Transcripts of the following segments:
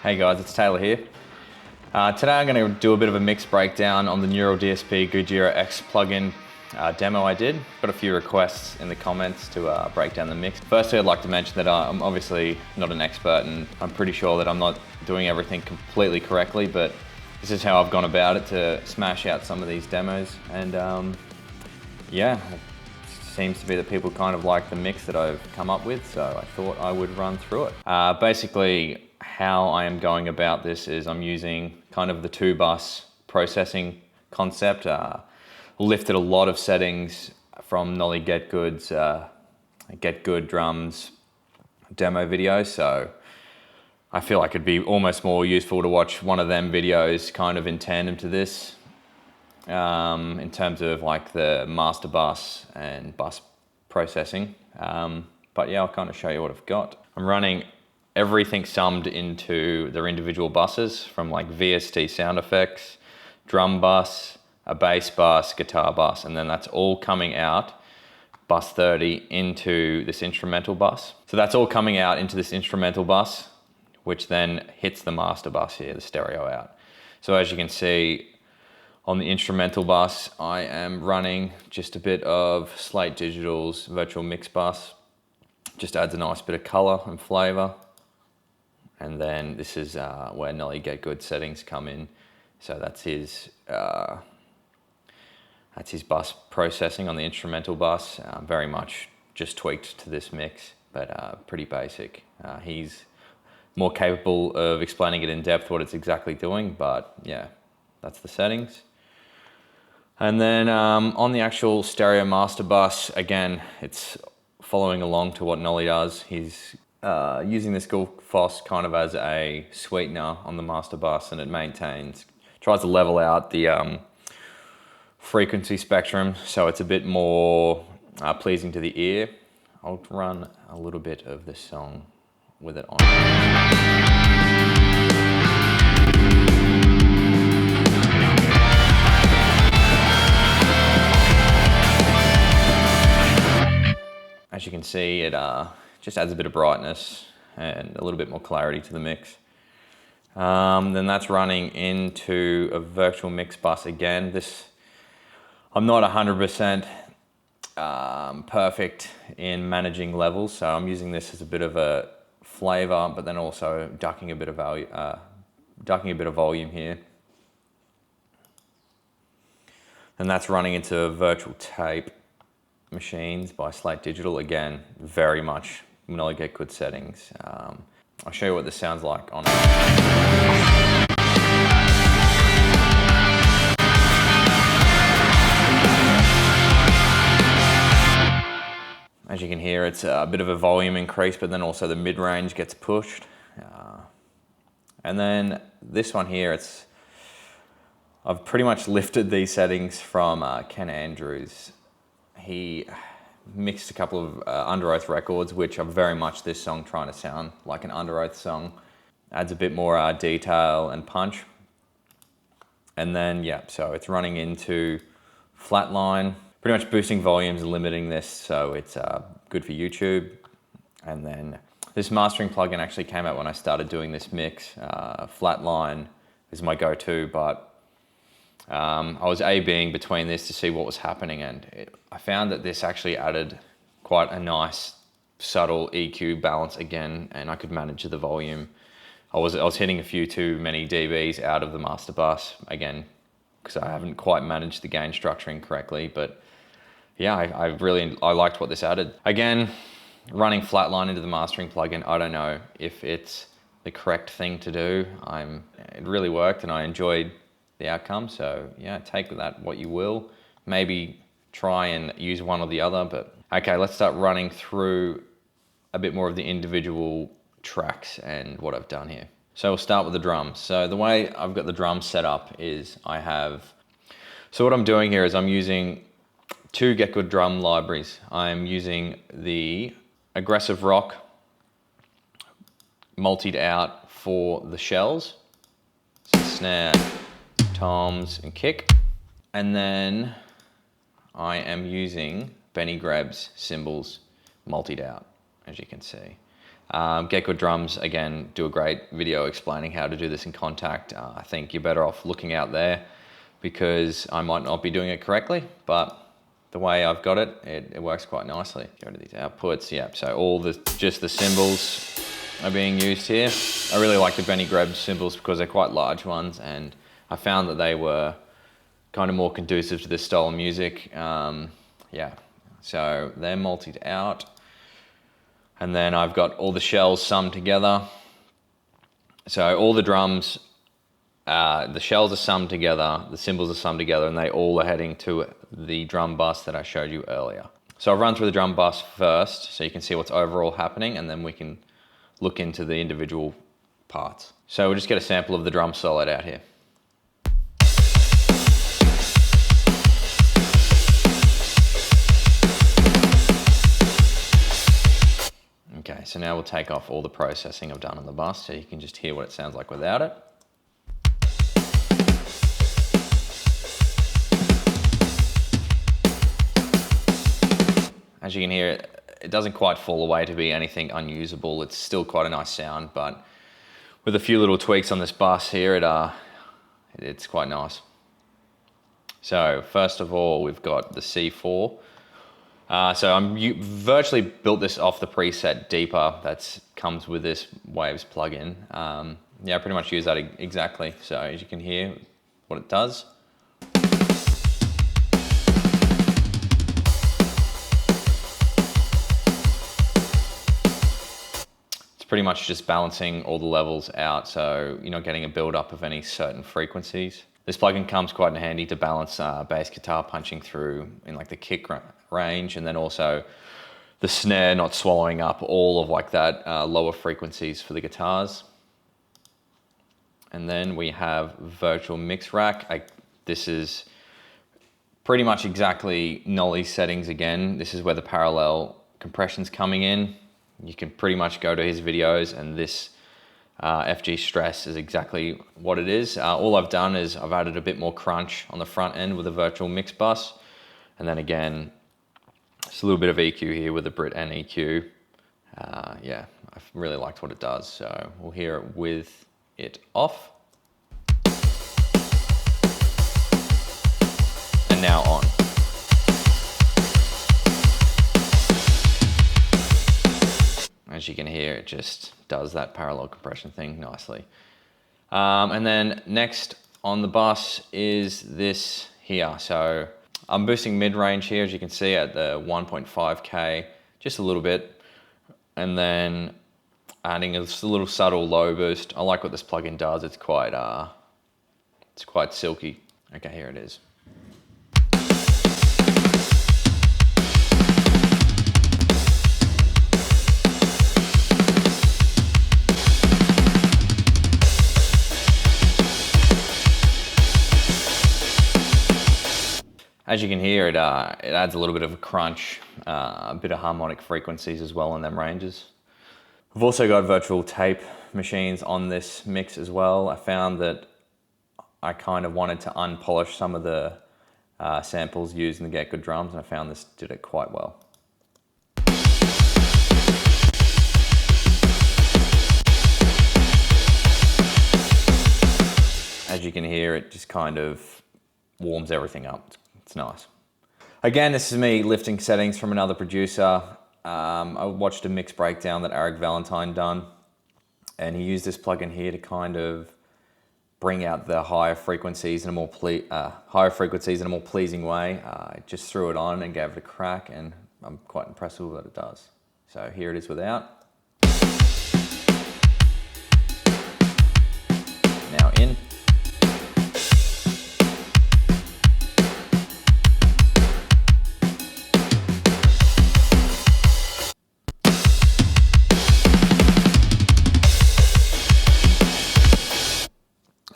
Hey guys, it's Taylor here. Today I'm going to do a bit of a mix breakdown on the Neural DSP Gojira X plugin demo I did. Got a few requests in the comments to break down the mix. Firstly, I'd like to mention that I'm obviously not an expert and I'm pretty sure that I'm not doing everything completely correctly, but this is how I've gone about it to smash out some of these demos. And yeah, it seems to be that people kind of like the mix that I've come up with, so I thought I would run through it. Basically, how I am going about this is I'm using kind of the 2-bus processing concept. Lifted a lot of settings from Nolly Get Good's Get Good Drums demo video, so I feel like it'd be almost more useful to watch one of them videos kind of in tandem to this, in terms of like the master bus and bus processing. But yeah, I'll kind of show you what I've got. I'm running everything summed into their individual buses, from like VST sound effects, drum bus, a bass bus, guitar bus, and then that's all coming out bus 30 into this instrumental bus. So that's all coming out into this instrumental bus, which then hits the master bus here, the stereo out. So as you can see on the instrumental bus, I am running just a bit of Slate Digital's virtual mix bus. Just adds a nice bit of color and flavor. And then this is where Nolly Get Good settings come in. So that's his bus processing on the instrumental bus. Very much just tweaked to this mix, but pretty basic. He's more capable of explaining it in depth what it's exactly doing, but yeah, that's the settings. And then on the actual stereo master bus, again, it's following along to what Nolly does. He's using this Gullfoss kind of as a sweetener on the master bus, and it tries to level out the frequency spectrum so it's a bit more pleasing to the ear. I'll run a little bit of this song with it on. As you can see, it just adds a bit of brightness and a little bit more clarity to the mix. Then that's running into a virtual mix bus again. I'm not 100% perfect in managing levels, so I'm using this as a bit of a flavor, but then also ducking a bit of volume here. And that's running into virtual tape machines by Slate Digital. Again, very much Nolly Get Good settings. I'll show you what this sounds like on it. As you can hear, it's a bit of a volume increase, but then also the mid-range gets pushed. And then this one here, I've pretty much lifted these settings from Ken Andrews. He mixed a couple of Underoath records, which are very much this song trying to sound like an Underoath song. Adds a bit more detail and punch. And then, yeah, so it's running into Flatline, pretty much boosting volumes and limiting this, so it's good for YouTube. And then this mastering plugin actually came out when I started doing this mix. Flatline is my go-to, but I was A/Bing between this to see what was happening, and I found that this actually added quite a nice subtle EQ balance again, and I could manage the volume. I was hitting a few too many dBs out of the master bus again, because I haven't quite managed the gain structuring correctly, but yeah, I liked what this added. Again, running Flatline into the mastering plugin, I don't know if it's the correct thing to do. It really worked and I enjoyed the outcome, so yeah, take that what you will. Maybe try and use one or the other, but okay, let's start running through a bit more of the individual tracks and what I've done here. So we'll start with the drums. So the way I've got the drums set up is so what I'm doing here is I'm using 2 Get Good drum libraries. I'm using the aggressive rock multied out for the shells, so snare, toms, and kick. And then I am using Benny Greb's cymbals multied out, as you can see. Get Good Drums, again, do a great video explaining how to do this in Contact. I think you're better off looking out there because I might not be doing it correctly, but the way I've got it, it works quite nicely. Go to these outputs, yeah. So all just the cymbals are being used here. I really like the Benny Greb cymbals because they're quite large ones, and I found that they were kind of more conducive to this style of music. Yeah, so they're multied out. And then I've got all the shells summed together. So all the drums, the shells are summed together, the cymbals are summed together, and they all are heading to the drum bus that I showed you earlier. So I'll run through the drum bus first so you can see what's overall happening, and then we can look into the individual parts. So we'll just get a sample of the drum solid out here. Okay, so now we'll take off all the processing I've done on the bus so you can just hear what it sounds like without it. As you can hear, it doesn't quite fall away to be anything unusable. It's still quite a nice sound, but with a few little tweaks on this bus here, it's quite nice. So first of all, we've got the C4. So I'm virtually built this off the preset Deeper that comes with this Waves plugin. Yeah, I pretty much use that exactly. So as you can hear what it does. It's pretty much just balancing all the levels out so you're not getting a build up of any certain frequencies. This plugin comes quite in handy to balance bass guitar punching through in like the kick range, and then also the snare not swallowing up all of like that lower frequencies for the guitars. And then we have virtual mix rack. This is pretty much exactly Nolly's settings again. This is where the parallel compression's coming in. You can pretty much go to his videos, and this FG stress is exactly what it is. All I've done is I've added a bit more crunch on the front end with a virtual mix bus. And then again, just a little bit of EQ here with the Brit and EQ. Yeah, I've really liked what it does. So we'll hear it with it off. And now on. As you can hear, it just does that parallel compression thing nicely. And then next on the bus is this here. So I'm boosting mid-range here, as you can see, at the 1.5K, just a little bit. And then adding a little subtle low boost. I like what this plugin does. It's quite silky. Okay, here it is. As you can hear, it adds a little bit of a crunch, a bit of harmonic frequencies as well in them ranges. We've also got virtual tape machines on this mix as well. I found that I kind of wanted to unpolish some of the samples used in the Get Good Drums, and I found this did it quite well. As you can hear, it just kind of warms everything up. It's nice. Again, this is me lifting settings from another producer. I watched a mix breakdown that Eric Valentine done, and he used this plugin here to kind of bring out the higher frequencies in a more pleasing way. I just threw it on and gave it a crack, and I'm quite impressed with what it does. So here it is without. Now in.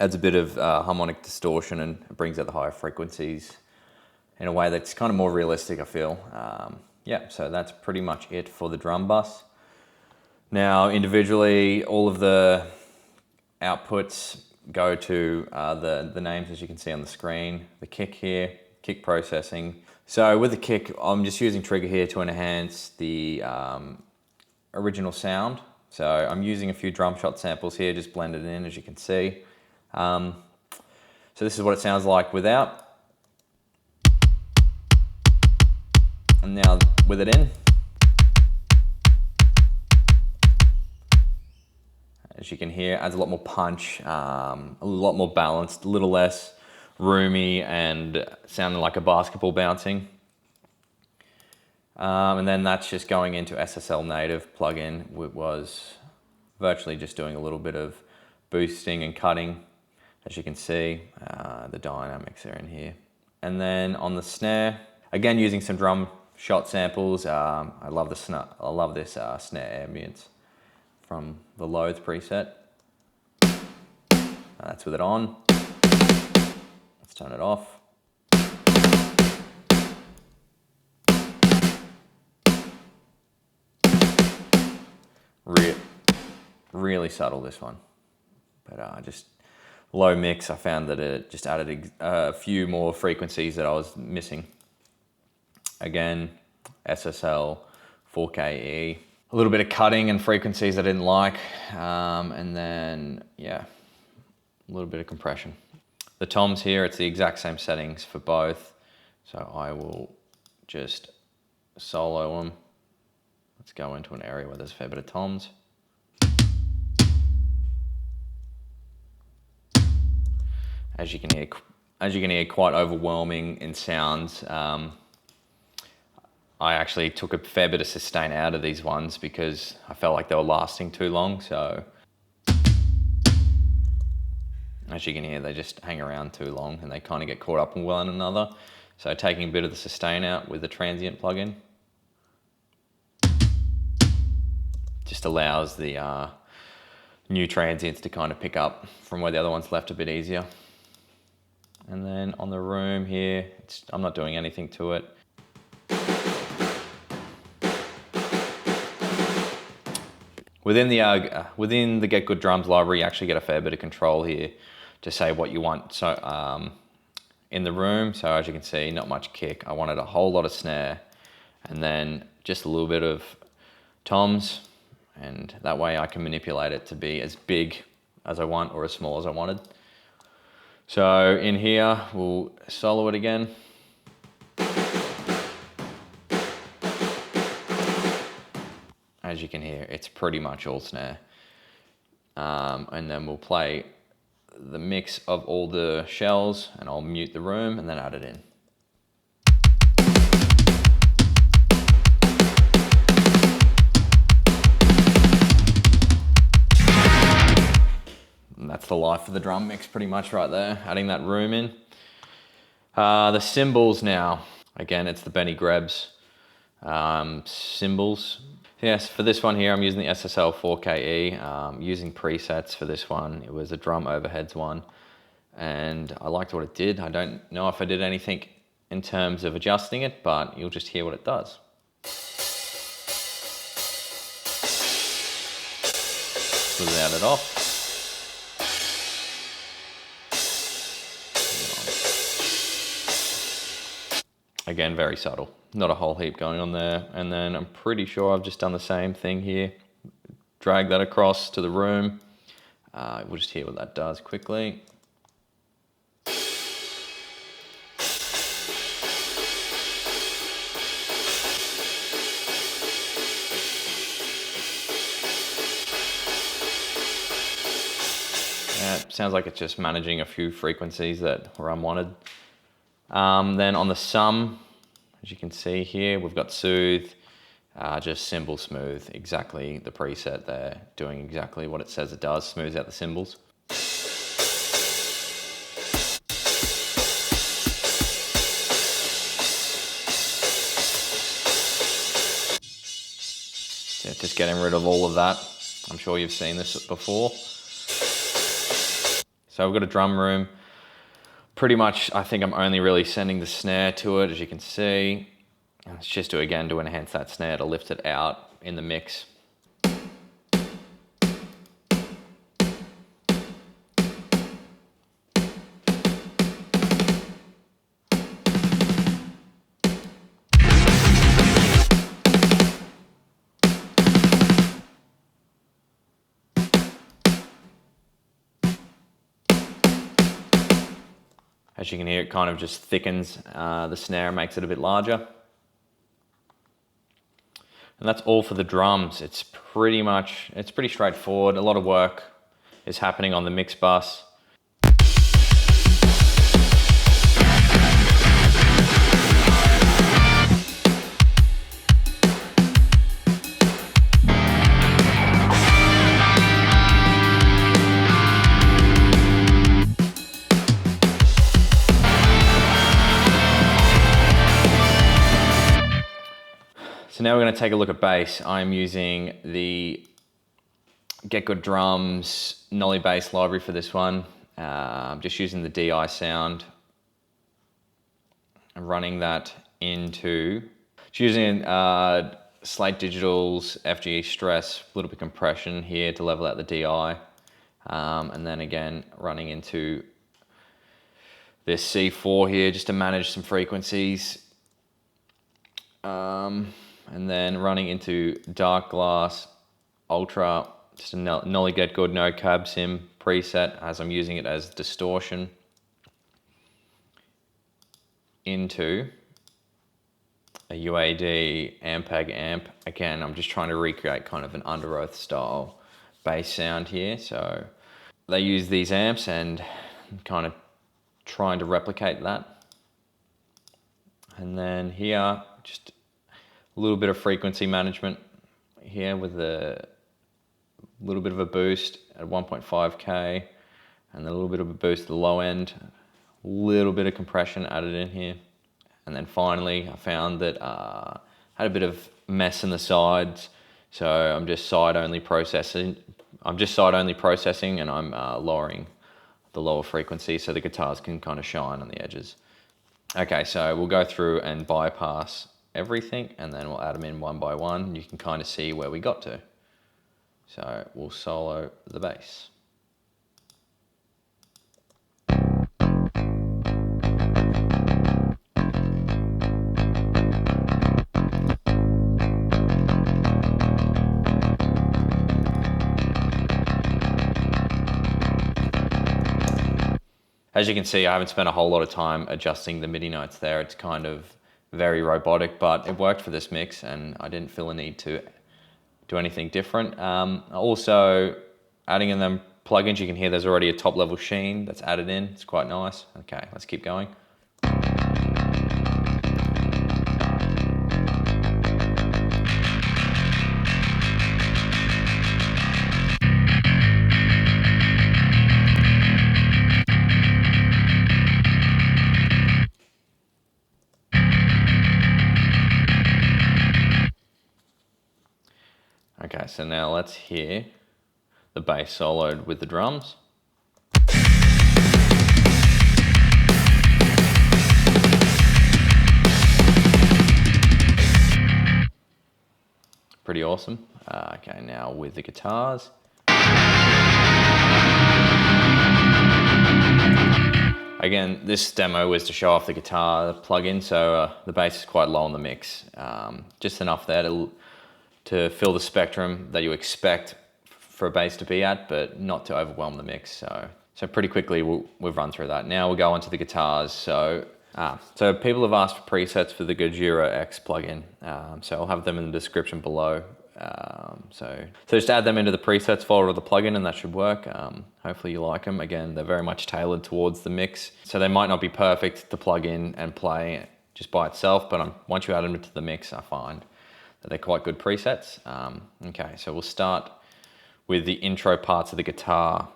Adds a bit of harmonic distortion and brings out the higher frequencies in a way that's kind of more realistic, I feel. Yeah, so that's pretty much it for the drum bus. Now, individually, all of the outputs go to the names, as you can see on the screen. The kick here, kick processing. So with the kick, I'm just using trigger here to enhance the original sound So I'm using a few drum shot samples here, just blended in, as you can see. So this is what it sounds like without. And now with it in. As you can hear, adds a lot more punch, a lot more balanced, a little less roomy and sounding like a basketball bouncing. And then that's just going into SSL native plugin. It was virtually just doing a little bit of boosting and cutting. As you can see, the dynamics are in here. And then on the snare, again using some drum shot samples. I love this snare ambience from the Loathe preset. That's with it on. Let's turn it off. Really subtle, this one, but just low mix. I found that it just added a few more frequencies that I was missing. Again, SSL, 4KE, a little bit of cutting and frequencies I didn't like, and then yeah, a little bit of compression. The toms here, it's the exact same settings for both, so I will just solo them. Let's go into an area where there's a fair bit of toms. As you can hear, quite overwhelming in sounds. I actually took a fair bit of sustain out of these ones because I felt like they were lasting too long. So as you can hear, they just hang around too long and they kind of get caught up in one another. So taking a bit of the sustain out with the transient plugin just allows the new transients to kind of pick up from where the other ones left a bit easier. And then on the room here, I'm not doing anything to it. Within the Get Good Drums library, you actually get a fair bit of control here to say what you want. So in the room, so as you can see, not much kick. I wanted a whole lot of snare and then just a little bit of toms, and that way I can manipulate it to be as big as I want or as small as I wanted. So in here, we'll solo it again. As you can hear, it's pretty much all snare. And then we'll play the mix of all the shells, and I'll mute the room and then add it in. And that's the life of the drum mix pretty much right there, adding that room in. The cymbals now, again, it's the Benny Grebs cymbals. Yes, for this one here, I'm using the SSL 4KE, using presets for this one. It was a drum overheads one, and I liked what it did. I don't know if I did anything in terms of adjusting it, but you'll just hear what it does. Without it off. Again, very subtle. Not a whole heap going on there. And then I'm pretty sure I've just done the same thing here. Drag that across to the room. We'll just hear what that does quickly. Yeah, it sounds like it's just managing a few frequencies that were unwanted. Then on the sum, as you can see here, we've got Soothe, just cymbal smooth, exactly the preset there, doing exactly what it says it does, smooths out the cymbals. Yeah, just getting rid of all of that. I'm sure you've seen this before. So we've got a drum room. Pretty much, I think I'm only really sending the snare to it, as you can see. And it's just to enhance that snare, to lift it out in the mix. As you can hear, it kind of just thickens the snare, makes it a bit larger. And that's all for the drums. It's pretty straightforward. A lot of work is happening on the mix bus. So now we're going to take a look at bass. I'm using the Get Good Drums Nolly bass library for this one. I'm just using the DI sound and running that into, using Slate Digital's FGE stress, a little bit of compression here to level out the DI. And then again, running into this C4 here just to manage some frequencies. And then running into Dark Glass Ultra, just a Nolly Get Good no cab sim preset as I'm using it as distortion, into a UAD Ampeg amp. Again, I'm just trying to recreate kind of an Underoath style bass sound here. So they use these amps and kind of trying to replicate that. And then here, just a little bit of frequency management here with a little bit of a boost at 1.5K and a little bit of a boost at the low end, a little bit of compression added in here. And then finally, I found that I had a bit of mess in the sides, so I'm just side only processing and I'm lowering the lower frequency so the guitars can kind of shine on the edges. Okay, so we'll go through and bypass everything and then we'll add them in one by one. You can kind of see where we got to. So we'll solo the bass. As you can see, I haven't spent a whole lot of time adjusting the MIDI notes there. It's kind of very robotic, but it worked for this mix and I didn't feel a need to do anything different. Also, adding in them plugins, you can hear there's already a top level sheen that's added in. It's quite nice. Okay, let's keep going. Okay, so now let's hear the bass soloed with the drums. Pretty awesome. Okay, now with the guitars. Again, this demo was to show off the guitar plugin, so the bass is quite low in the mix. Just enough there to fill the spectrum that you expect for a bass to be at, but not to overwhelm the mix. So pretty quickly we've run through that. Now we'll go on to the guitars. So people have asked for presets for the Gojira X plugin. So I'll have them in the description below. So just add them into the presets folder of the plugin and that should work. Hopefully you like them. Again, they're very much tailored towards the mix. So they might not be perfect to plug in and play just by itself, but once you add them into the mix, I find that they're quite good presets. Okay, so we'll start with the intro parts of the guitar.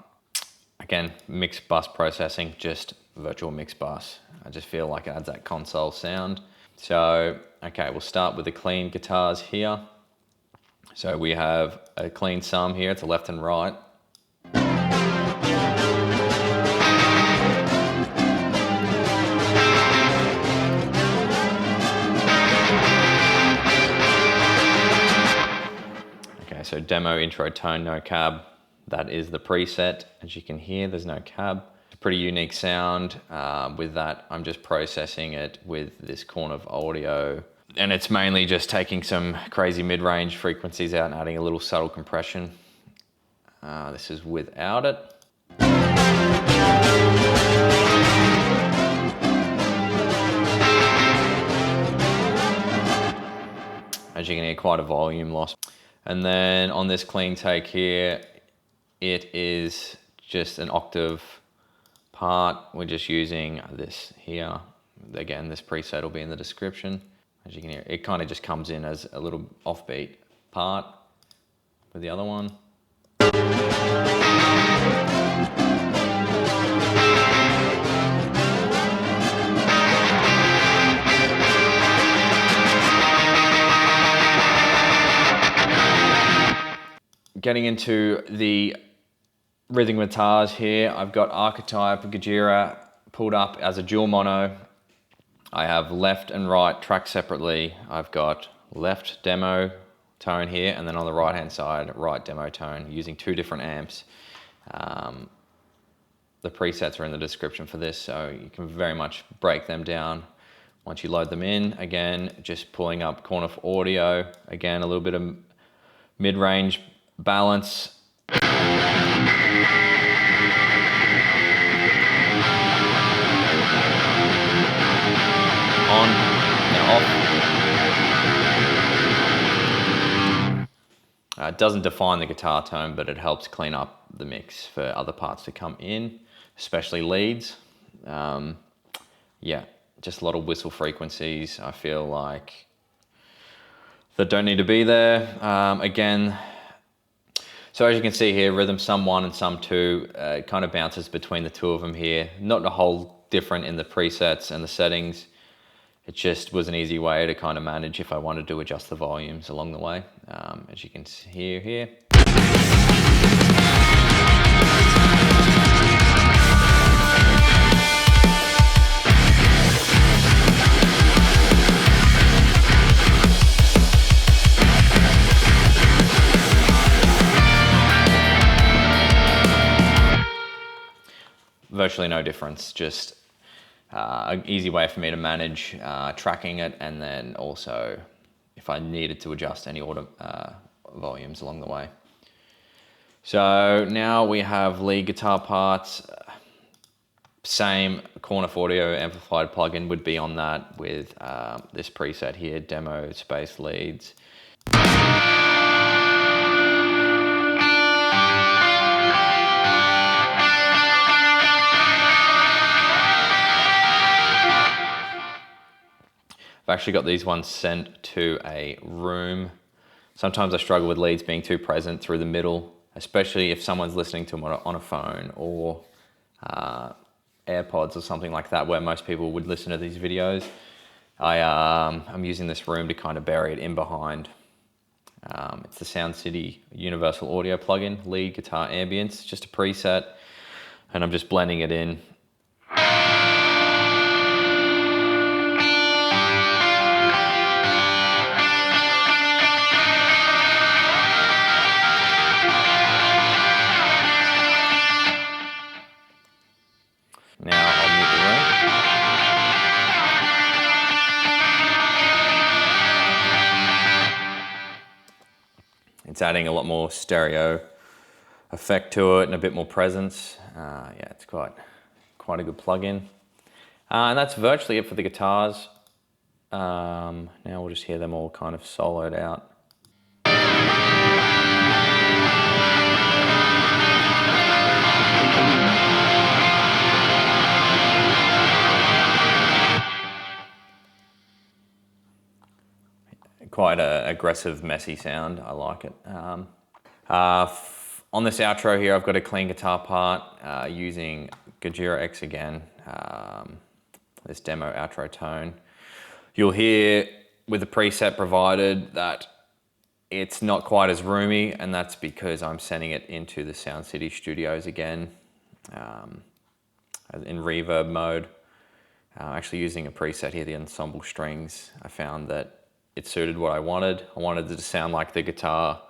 Again, mix bus processing, just virtual mix bus. I just feel like it adds that console sound. So, okay, we'll start with the clean guitars here. So we have a clean sum here, it's a left and right. Okay, so demo intro tone, no cab. That is the preset. As you can hear, there's no cab. It's a pretty unique sound. With that, I'm just processing it with this corner of audio. And it's mainly just taking some crazy mid-range frequencies out and adding a little subtle compression. This is without it. As you can hear, quite a volume loss. And then on this clean take here, it is just an octave part. We're just using this here. Again, this preset will be in the description. As you can hear, it kind of just comes in as a little offbeat part with the other one. Getting into the rhythm guitars here, I've got Archetype Gojira pulled up as a dual mono. I have left and right tracked separately. I've got left demo tone here, and then on the right hand side, right demo tone, using 2 different amps. The presets are in the description for this, so you can very much break them down once you load them in. Again, just pulling up corner for audio. Again, a little bit of mid-range balance. On and off. It doesn't define the guitar tone, but it helps clean up the mix for other parts to come in, especially leads. Yeah, just a lot of whistle frequencies, I feel like, that don't need to be there. Again, so as you can see here, rhythm some 1 and some 2, it kind of bounces between the 2 of them here. Not a whole different in the presets and the settings. It just was an easy way to kind of manage if I wanted to adjust the volumes along the way, as you can hear here. Virtually no difference, just an easy way for me to manage tracking it, and then also if I needed to adjust any audio volumes along the way. So now we have lead guitar parts. Same corner for audio amplified plugin would be on that with this preset here, demo space leads. I've actually got these ones sent to a room. Sometimes I struggle with leads being too present through the middle, especially if someone's listening to them on a phone or AirPods or something like that, where most people would listen to these videos. I'm using this room to kind of bury it in behind. It's the Sound City Universal Audio plugin, lead guitar ambience, just a preset, and I'm just blending it in. Now I'll mute the room. It's adding a lot more stereo effect to it and a bit more presence. Yeah, it's quite a good plugin. And that's virtually it for the guitars. Now we'll just hear them all kind of soloed out. Quite an aggressive, messy sound. I like it. On this outro here, I've got a clean guitar part using Gojira X again, this demo outro tone. You'll hear with the preset provided that it's not quite as roomy, and that's because I'm sending it into the Sound City studios again in reverb mode. Actually using a preset here, the ensemble strings, I found that it suited what I wanted. I wanted it to sound like the guitar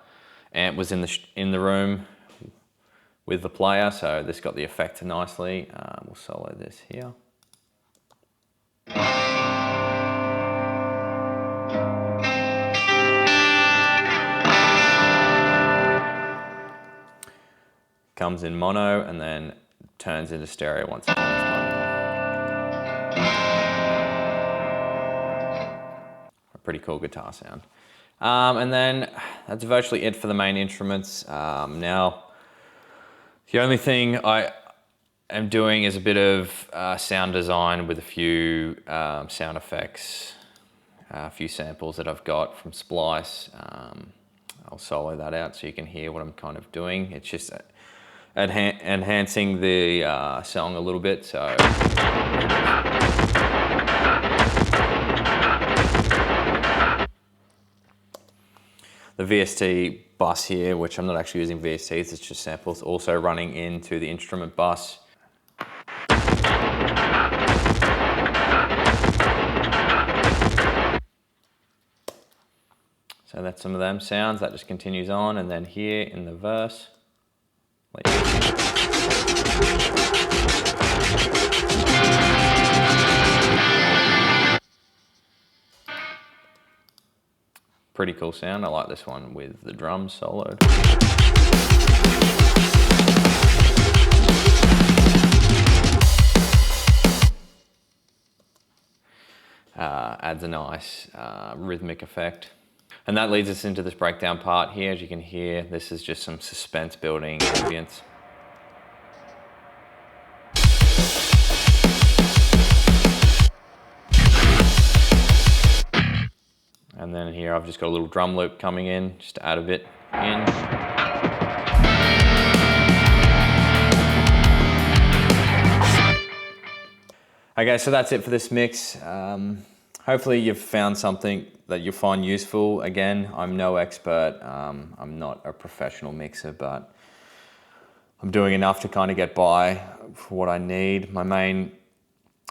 amp was in the room with the player, so this got the effect nicely. We'll solo this here. Comes in mono and then turns into stereo once it's mono. A pretty cool guitar sound. And then that's virtually it for the main instruments. Now, the only thing I am doing is a bit of sound design with a few sound effects, a few samples that I've got from Splice. I'll solo that out so you can hear what I'm kind of doing. It's just enhancing the song a little bit. So the VST bus here, which I'm not actually using VSTs, it's just samples, also running into the instrument bus. So that's some of them sounds. That just continues on, and then here in the verse. Pretty cool sound. I like this one with the drums soloed. Adds a nice rhythmic effect. And that leads us into this breakdown part here. As you can hear, this is just some suspense building ambience. And then here I've just got a little drum loop coming in, just to add a bit in. Okay, so that's it for this mix. Hopefully you've found something that you find useful. Again, I'm no expert. I'm not a professional mixer, but I'm doing enough to kind of get by for what I need. My main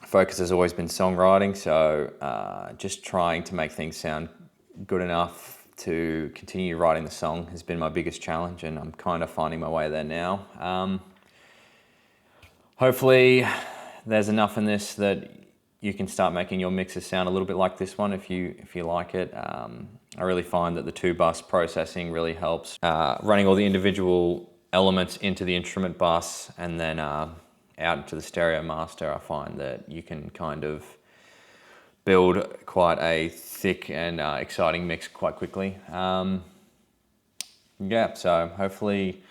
focus has always been songwriting, so just trying to make things sound good enough to continue writing the song has been my biggest challenge, and I'm kind of finding my way there now. Hopefully there's enough in this that you can start making your mixes sound a little bit like this one if you like it. I really find that the 2-bus processing really helps. Running all the individual elements into the instrument bus and then out into the stereo master, I find that you can kind of build quite a thick and exciting mix quite quickly. Yeah, so hopefully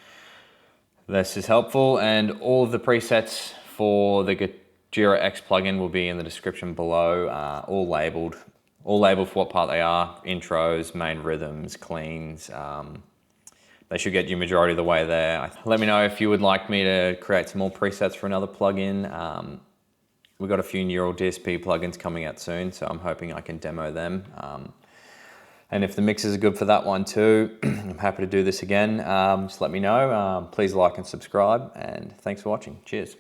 this is helpful, and all of the presets for the Gojira X plugin will be in the description below, all labeled for what part they are: intros, main rhythms, cleans. They should get you majority of the way there. Let me know if you would like me to create some more presets for another plugin. We've got a few Neural DSP plugins coming out soon, so I'm hoping I can demo them. And if the mixes are good for that one too, I'm happy to do this again. Just let me know. Please like and subscribe, and thanks for watching. Cheers.